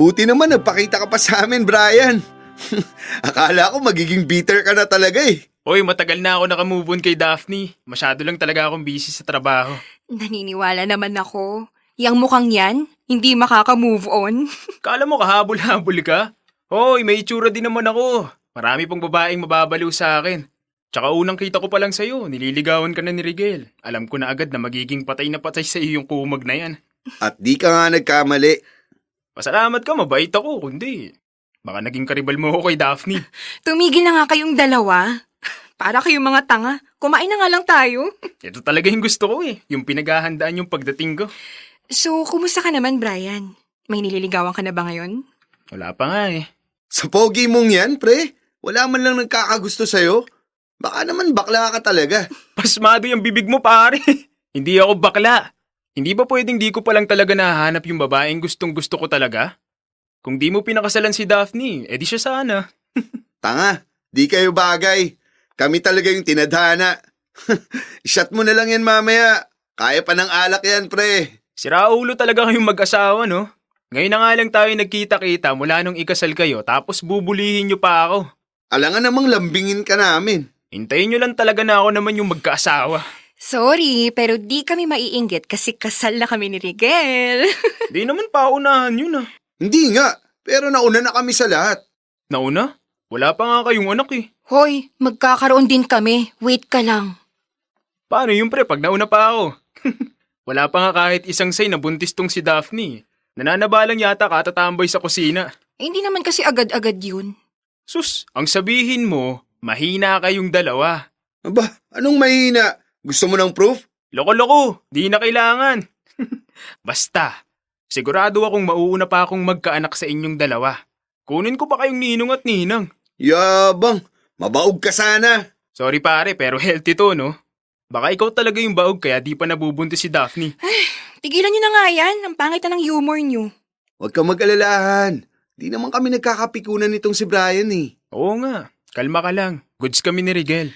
Buti naman nagpakita ka pa sa amin, Brian. Akala ko magiging bitter ka na talaga eh. Hoy, matagal na ako nakamove on kay Daphne. Masyado lang talaga akong busy sa trabaho. Naniniwala naman ako. Yang mukhang yan, hindi makaka-move on. Kala mo kahabol-habol ka? Hoy, may itsura din naman ako. Marami pong babaeng mababaliw sa akin. Tsaka unang kita ko pa lang sa'yo, nililigawan ka na ni Rigel. Alam ko na agad na magiging patay na patay sa iyo yung kumag na yan. At di ka nga nagkamali. Pasalamat ka, mabait ako, kundi baka naging karibal mo ako kay Daphne. Tumigil na nga kayong dalawa. Para kayong mga tanga. Kumain na nga lang tayo. Ito talaga yung gusto ko eh, yung pinaghahandaan yung pagdating ko. So, kumusta ka naman, Brian? May nililigawan ka na ba ngayon? Wala pa nga eh. Sa pogi mong yan, pre. Wala man lang nagkakagusto sa'yo. Baka naman bakla ka talaga. Pasmado yung bibig mo pare. Hindi ako bakla. Hindi ba pwedeng di ko pa lang talaga nahanap yung babaeng gustong gusto ko talaga? Kung di mo pinakasalan si Daphne, edi siya sana. Tanga, di kayo bagay. Kami talaga yung tinadhana. Ishot mo na lang yan mamaya. Kaya pa ng alak yan, pre. Siraulo talaga kayong mag-asawa, no? Ngayon na nga lang tayo nagkita-kita mula nung ikasal kayo tapos bubulihin nyo pa ako. Alangan namang lambingin ka namin. Hintayin nyo lang talaga na ako naman yung magkaasawa. Sorry, pero di kami maiinggit kasi kasal na kami ni Rigel. Di naman paunahan yun ah. Hindi nga, pero nauna na kami sa lahat. Nauna? Wala pa nga kayong anak eh. Hoy, magkakaroon din kami. Wait ka lang. Paano yung pre pag nauna pa ako? Wala pa nga kahit isang say na buntis tong si Daphne. Nananabalang yata katatamboy sa kusina. Hindi naman kasi agad-agad yun. Sus, ang sabihin mo, mahina kayong dalawa. Aba, anong mahina? Gusto mo ng proof? Loko-loko, di na kailangan. Basta, sigurado akong mauuna pa akong magkaanak sa inyong dalawa. Kunin ko pa kayong ninong at ninang. Yabang, mabaog ka sana. Sorry pare, pero healthy to, no? Baka ikaw talaga yung baog kaya di pa nabubuntis si Daphne. Tigilan nyo na nga yan. Ang pangit na ng humor nyo. Huwag kang mag-alalahan. Di naman kami nagkakapikunan nitong si Brian eh. Oo nga, kalma ka lang. Goods kami ni Rigel.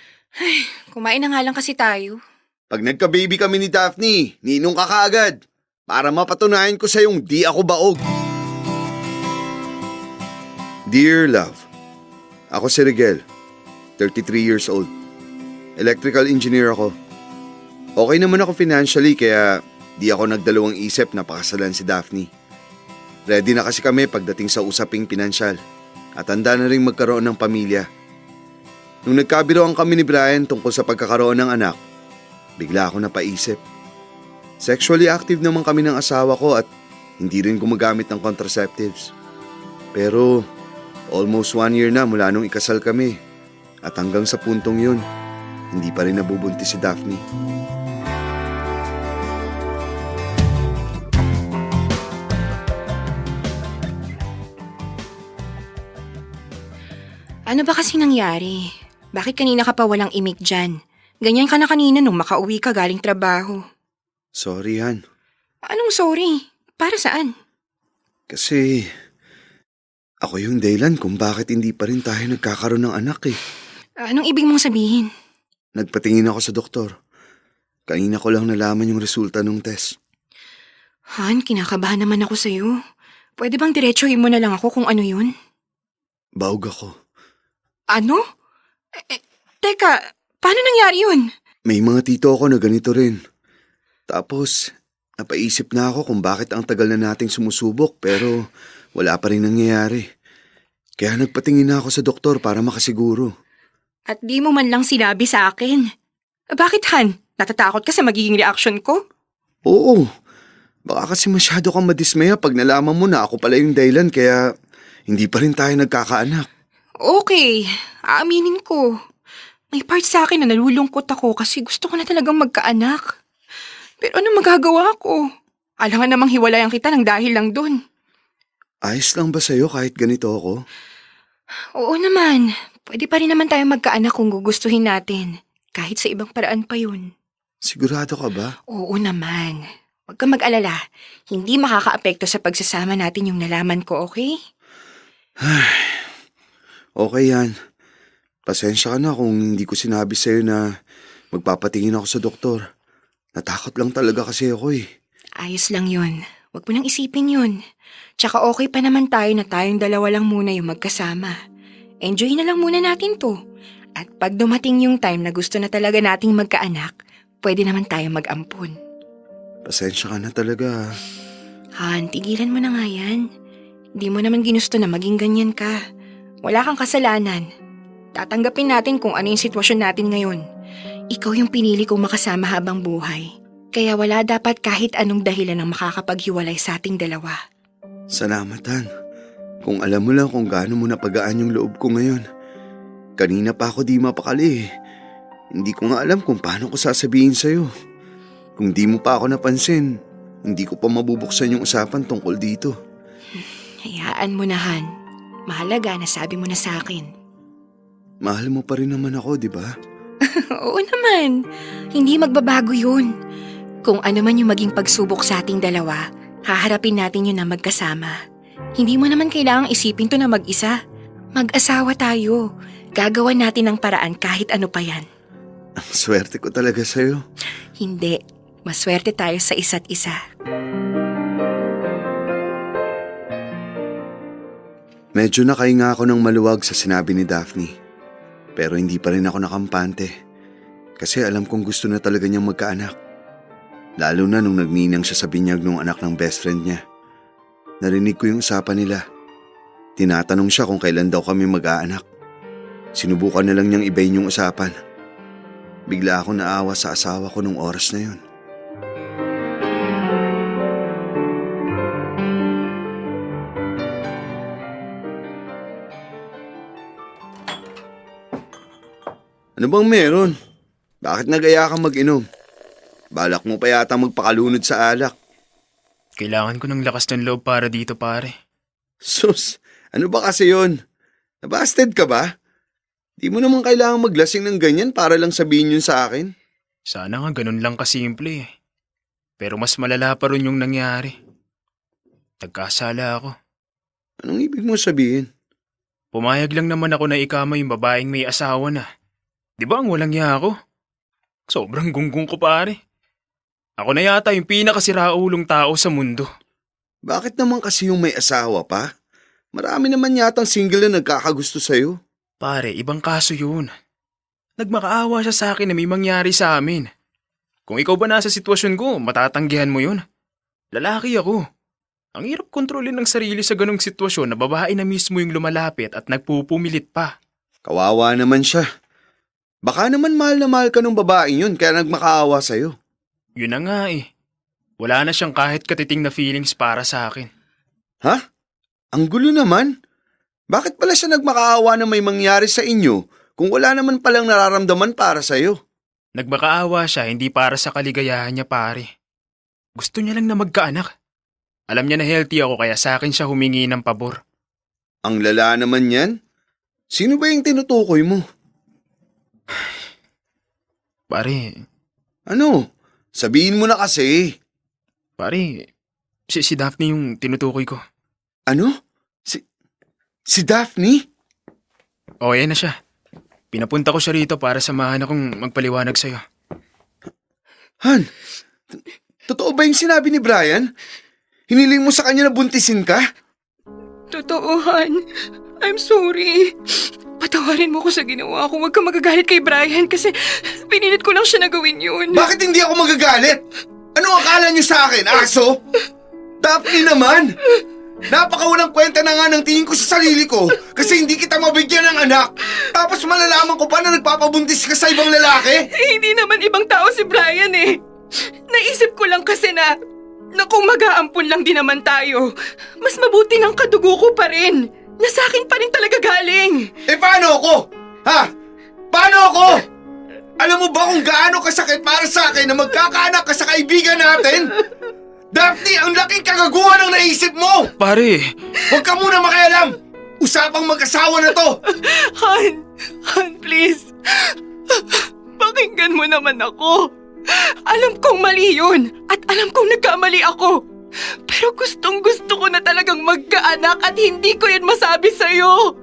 Kumain na nga lang kasi tayo. Pag nagka-baby kami ni Daphne, ninong ka kaagad. Para mapatunayan ko sa'yong di ako baog. Dear Love, ako si Rigel, 33 years old. Electrical engineer ako. Okay naman ako financially kaya di ako nagdalawang isip na pakasalan si Daphne. Ready na kasi kami pagdating sa usaping pinansyal at handa na rin magkaroon ng pamilya. Nung nagkabiroan kami ni Brian tungkol sa pagkakaroon ng anak, bigla ako napaisip. Sexually active naman kami ng asawa ko at hindi rin gumagamit ng contraceptives. Pero almost 1 year na mula nung ikasal kami at hanggang sa puntong yun, hindi pa rin nabubuntis si Daphne. Ano ba kasi nangyari? Bakit kanina ka pa walang imik dyan? Ganyan ka na kanina nung makauwi ka galing trabaho. Sorry, Han. Anong sorry? Para saan? Kasi ako yung dahilan kung bakit hindi pa rin tayo nagkakaroon ng anak eh. Anong ibig mong sabihin? Nagpatingin ako sa doktor. Kanina ko lang nalaman yung resulta ng test. Han, kinakabahan naman ako sa'yo. Pwede bang diretsuhin mo na lang ako kung ano yun? Baog ako. Ano? Teka, paano nangyari yun? May mga tito ako na ganito rin. Tapos, napaisip na ako kung bakit ang tagal na nating sumusubok pero wala pa rin nangyayari. Kaya nagpatingin na ako sa doktor para makasiguro. At di mo man lang sinabi sa akin. Bakit, Han? Natatakot ka sa magiging reaction ko? Oo, baka kasi masyado kang madismaya pag nalaman mo na ako pala yung dahilan kaya hindi pa rin tayo nagkakaanak. Okay, aaminin ko. May part sa akin na nalulungkot ako kasi gusto ko na talagang magkaanak. Pero ano magagawa ko? Alangan namang hiwalayan kita ng dahil lang dun. Ayos lang ba sa'yo kahit ganito ako? Oo naman. Pwede pa rin naman tayo magkaanak kung gugustuhin natin. Kahit sa ibang paraan pa yun. Sigurado ka ba? Oo naman. Huwag kang mag-alala. Hindi makakaapekto sa pagsasama natin yung nalaman ko, okay? Okay yan. Pasensya ka na kung hindi ko sinabi sa'yo na magpapatingin ako sa doktor. Natakot lang talaga kasi ako eh. Ayos lang yun. Huwag mo nang isipin yun. Tsaka okay pa naman tayo na tayong dalawa lang muna yung magkasama. Enjoy na lang muna natin to. At pag dumating yung time na gusto na talaga nating magkaanak, pwede naman tayo mag-ampun. Pasensya ka na talaga. Han, tigilan mo na nga yan. Hindi mo naman ginusto na maging ganyan ka. Wala kang kasalanan. Tatanggapin natin kung ano yung sitwasyon natin ngayon. Ikaw yung pinili kong makasama habang buhay. Kaya wala dapat kahit anong dahilan ang makakapaghiwalay sa ating dalawa. Salamat, Han. Kung alam mo lang kung gaano mo napagaan yung loob ko ngayon. Kanina pa ako di mapakali eh. Hindi ko nga alam kung paano ko sasabihin sa'yo. Kung di mo pa ako napansin, hindi ko pa mabubuksan yung usapan tungkol dito. Hayaan mo na, Han. Mahalaga na sabi mo na sa akin. Mahal mo pa rin naman ako, di ba? Oo naman. Hindi magbabago yun. Kung ano man yung maging pagsubok sa ating dalawa, haharapin natin yun na magkasama. Hindi mo naman kailangang isipin to na mag-isa. Mag-asawa tayo. Gagawan natin ng paraan kahit ano pa yan. Ang swerte ko talaga sa'yo. Hindi. Maswerte tayo sa isa't isa. Medyo nakahinga ako ng maluwag sa sinabi ni Daphne. Pero hindi pa rin ako nakampante. Kasi alam kong gusto na talaga niyang magkaanak. Lalo na nung nagninang siya sa binyag ng anak ng best friend niya. Narinig ko yung usapan nila. Tinatanong siya kung kailan daw kami mag-aanak. Sinubukan na lang niyang ibayin yung usapan. Bigla akong naawa sa asawa ko nung oras na yun. Ano bang meron? Bakit nag-aya kang mag-inom? Balak mo pa yata magpakalunod sa alak. Kailangan ko ng lakas ng loob para dito, pare. Sus, ano ba kasi yun? Nabasted ka ba? Di mo naman kailangan maglasing ng ganyan para lang sabihin yun sa akin. Sana nga ganun lang kasimple eh. Pero mas malala pa rin yung nangyari. Nagkasala ako. Anong ibig mo sabihin? Pumayag lang naman ako na ikama yung babaeng may asawa na. Di ba ang walang hiya ako? Sobrang gunggong ko, pare. Ako na yata yung pinakasiraulong tao sa mundo. Bakit naman kasi yung may asawa pa? Marami naman yatang single na nagkakagusto sa'yo. Pare, ibang kaso yun. Nagmakaawa siya sa akin na may mangyari sa amin. Kung ikaw ba nasa sitwasyon ko, matatanggihan mo yun. Lalaki ako. Ang hirap kontrolin ng sarili sa ganong sitwasyon na babae na mismo yung lumalapit at nagpupumilit pa. Kawawa naman siya. Baka naman mahal na mahal ka ng babaeng yun kaya nagmakaawa sa'yo. Yun na nga eh. Wala na siyang kahit katiting na feelings para sa akin. Ha? Ang gulo naman. Bakit pala siya nagmakaawa na may mangyari sa inyo kung wala naman palang nararamdaman para sa'yo? Nagmakaawa siya hindi para sa kaligayahan niya, pare. Gusto niya lang na magkaanak. Alam niya na healthy ako kaya sa akin siya humingi ng pabor. Ang lala naman yan. Sino ba yung tinutukoy mo? Pare, Ano? Sabihin mo na kasi. pare, si Daphne yung tinutukoy ko. Ano? Si Daphne? O, yan na siya. Pinapunta ko siya rito para samahan akong magpaliwanag sa'yo. Han, totoo ba yung sinabi ni Brian? Hiniling mo sa kanya na buntisin ka? Totoo, Han. I'm sorry. Patawarin mo ko sa ginawa ko. Huwag ka magagalit kay Brian kasi pinilit ko lang siya na gawin yun. Bakit hindi ako magagalit? Ano akala niyo sa akin, aso? Daphne naman! Napakawalang kwenta na nga ng tingin ko sa sarili ko kasi hindi kita mabigyan ng anak. Tapos malalaman ko pa na nagpapabuntis ka sa ibang lalaki? Hindi naman ibang tao si Brian eh. Naisip ko lang kasi na kung mag-aampun lang din naman tayo, mas mabuti ng kadugo ko pa rin. Na sa akin pa rin talaga galing. Eh paano ako? Ha? Paano ako? Alam mo ba kung gaano kasakit para sa akin na magkakaanak ka sa kaibigan natin? Daphne, ang laking kagaguhan ang naisip mo! Pare! Huwag ka muna makialam! Usapang mag-asawa na to! Han, please. Pakinggan mo naman ako. Alam kong mali yun at alam kong nagkamali ako. Pero gustong gusto ko na talagang magkaanak at hindi ko yan masabi sa'yo.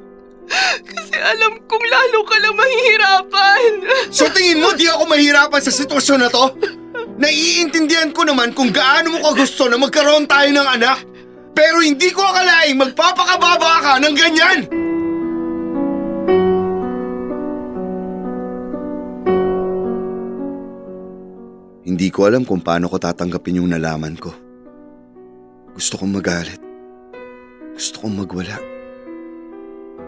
Kasi alam kong lalo ka lang mahihirapan. So tingin mo di ako mahirapan sa sitwasyon na to? Naiintindihan ko naman kung gaano mo kagusto na magkaroon tayo ng anak. Pero hindi ko akalaing magpapakababa ka ng ganyan! Hindi ko alam kung paano ko tatanggapin yung nalaman ko. Gusto kong magalit. Gusto kong magwala.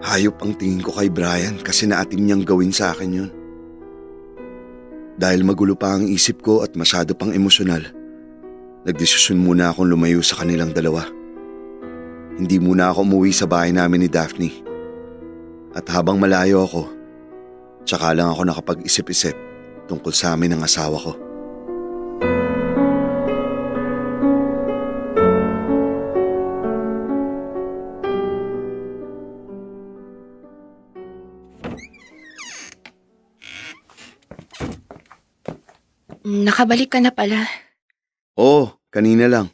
Hayop ang tingin ko kay Brian kasi naatim niyang gawin sa akin yun. Dahil magulo pa ang isip ko at masyado pang emosyonal, nagdesisyon muna akong lumayo sa kanilang dalawa. Hindi muna ako umuwi sa bahay namin ni Daphne. At habang malayo ako, tsaka lang ako nakapag-isip-isip tungkol sa amin ng asawa ko. Nakabalik ka na pala. Oo, kanina lang.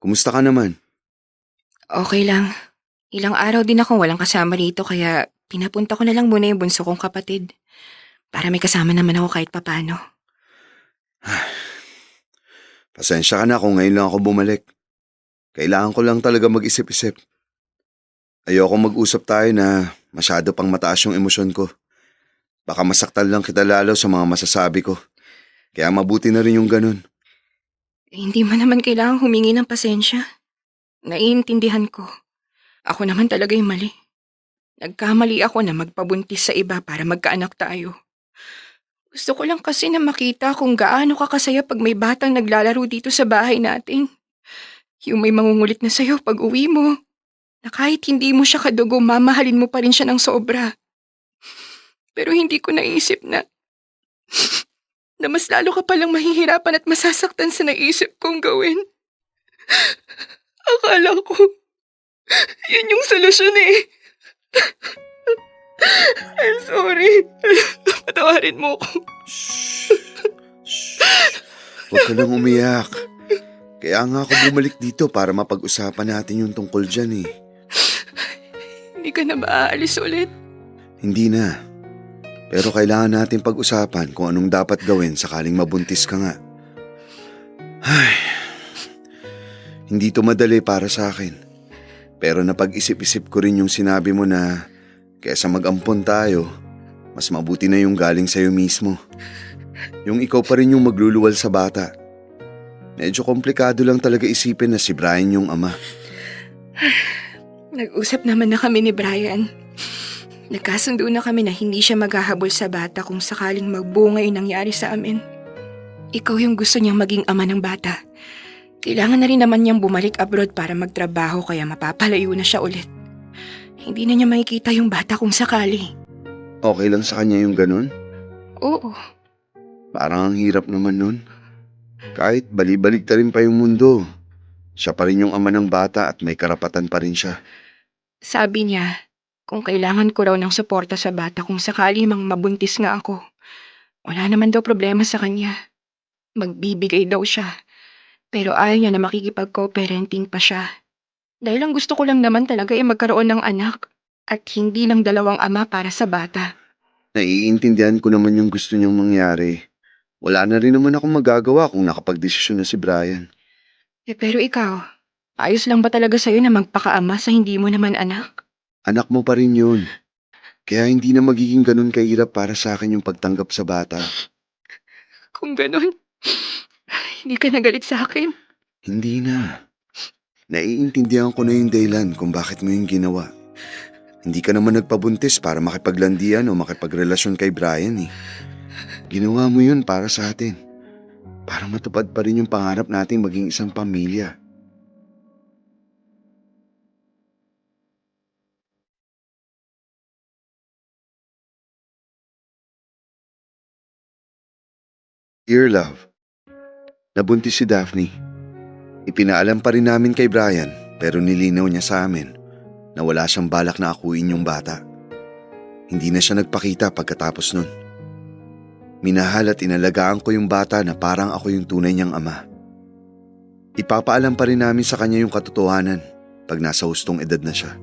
Kumusta ka naman? Okay lang. Ilang araw din akong walang kasama rito kaya pinapunta ko na lang muna yung bunso kong kapatid. Para may kasama naman ako kahit papano. Pasensya ka na kung ngayon lang ako bumalik. Kailangan ko lang talaga mag-isip-isip. Ayoko mag-usap tayo na masyado pang mataas yung emosyon ko. Baka masaktan lang kita lalo sa mga masasabi ko. Kaya mabuti na rin yung ganun. Hindi mo naman kailangang humingi ng pasensya. Naiintindihan ko. Ako naman talaga yung mali. Nagkamali ako na magpabuntis sa iba para magkaanak tayo. Gusto ko lang kasi na makita kung gaano ka kasaya pag may batang naglalaro dito sa bahay natin. Yung may mangungulit na sa'yo pag uwi mo. Na kahit hindi mo siya kadugo, mamahalin mo pa rin siya ng sobra. Pero hindi ko naisip na mas lalo ka palang mahihirapan at masasaktan sa naisip kong gawin. Akala ko, yun yung solusyon eh. I'm sorry. Patawarin mo ko. Huwag ka nang umiyak. Kaya nga ako bumalik dito para mapag-usapan natin yung tungkol dyan eh. Hindi ka na maaalis ulit? Hindi na. Pero kailangan natin pag-usapan kung anong dapat gawin sakaling mabuntis ka nga. Ay, hindi to madali para sa akin. Pero napag-isip-isip ko rin yung sinabi mo na kaysa mag-ampon tayo, mas mabuti na yung galing sa'yo mismo. Yung ikaw pa rin yung magluluwal sa bata. Medyo komplikado lang talaga isipin na si Brian yung ama. Nag-usap naman na kami ni Brian. Nagkasundo na kami na hindi siya maghahabol sa bata kung sakaling magbunga yung nangyari sa amin. Ikaw yung gusto niyang maging ama ng bata. Kailangan na rin naman niyang bumalik abroad para magtrabaho kaya mapapalayo na siya ulit. Hindi na niya makikita yung bata kung sakali. Okay lang sa kanya yung ganun? Oo. Parang ang hirap naman nun. Kahit balibalik ta rin pa yung mundo, siya pa rin yung ama ng bata at may karapatan pa rin siya. Sabi niya, kung kailangan ko raw ng suporta sa bata kung sakali mang mabuntis nga ako, wala naman daw problema sa kanya. Magbibigay daw siya. Pero ayaw niya na makikipag-co-parenting pa siya. Dahil ang gusto ko lang naman talaga ay magkaroon ng anak at hindi lang dalawang ama para sa bata. Naiintindihan ko naman yung gusto niyang mangyari. Wala na rin naman akong magagawa kung nakapagdesisyon na si Brian. Pero ikaw, ayos lang ba talaga sa'yo na magpakaama sa hindi mo naman anak? Anak mo pa rin yun. Kaya hindi na magiging ganun kahirap para sa akin yung pagtanggap sa bata. Kung ganun, hindi ka nagalit sa akin. Hindi na. Naiintindihan ko na yung dahilan kung bakit mo yung ginawa. Hindi ka naman nagpabuntis para makipaglandian o makipagrelasyon kay Brian eh. Ginawa mo yun para sa atin. Para matupad pa rin yung pangarap nating maging isang pamilya. Dear love, nabuntis si Daphne. Ipinaalam pa rin namin kay Brian pero nilinaw niya sa amin na wala siyang balak na akuin yung bata. Hindi na siya nagpakita pagkatapos nun. Minahal at inalagaan ko yung bata na parang ako yung tunay niyang ama. Ipapaalam pa rin namin sa kanya yung katotohanan pag nasa hustong edad na siya.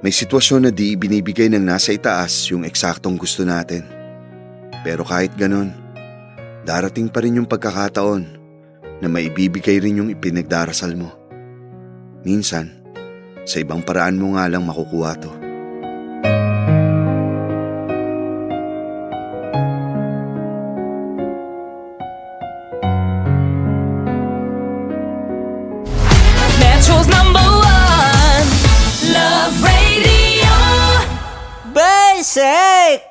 May sitwasyon na di ibinibigay ng nasa itaas yung eksaktong gusto natin. Pero kahit ganon, darating pa rin yung pagkakataon na maibibigay rin yung ipinagdarasal mo. Minsan, sa ibang paraan mo nga lang makukuha to. Metro's #1 Love Radio. Basic!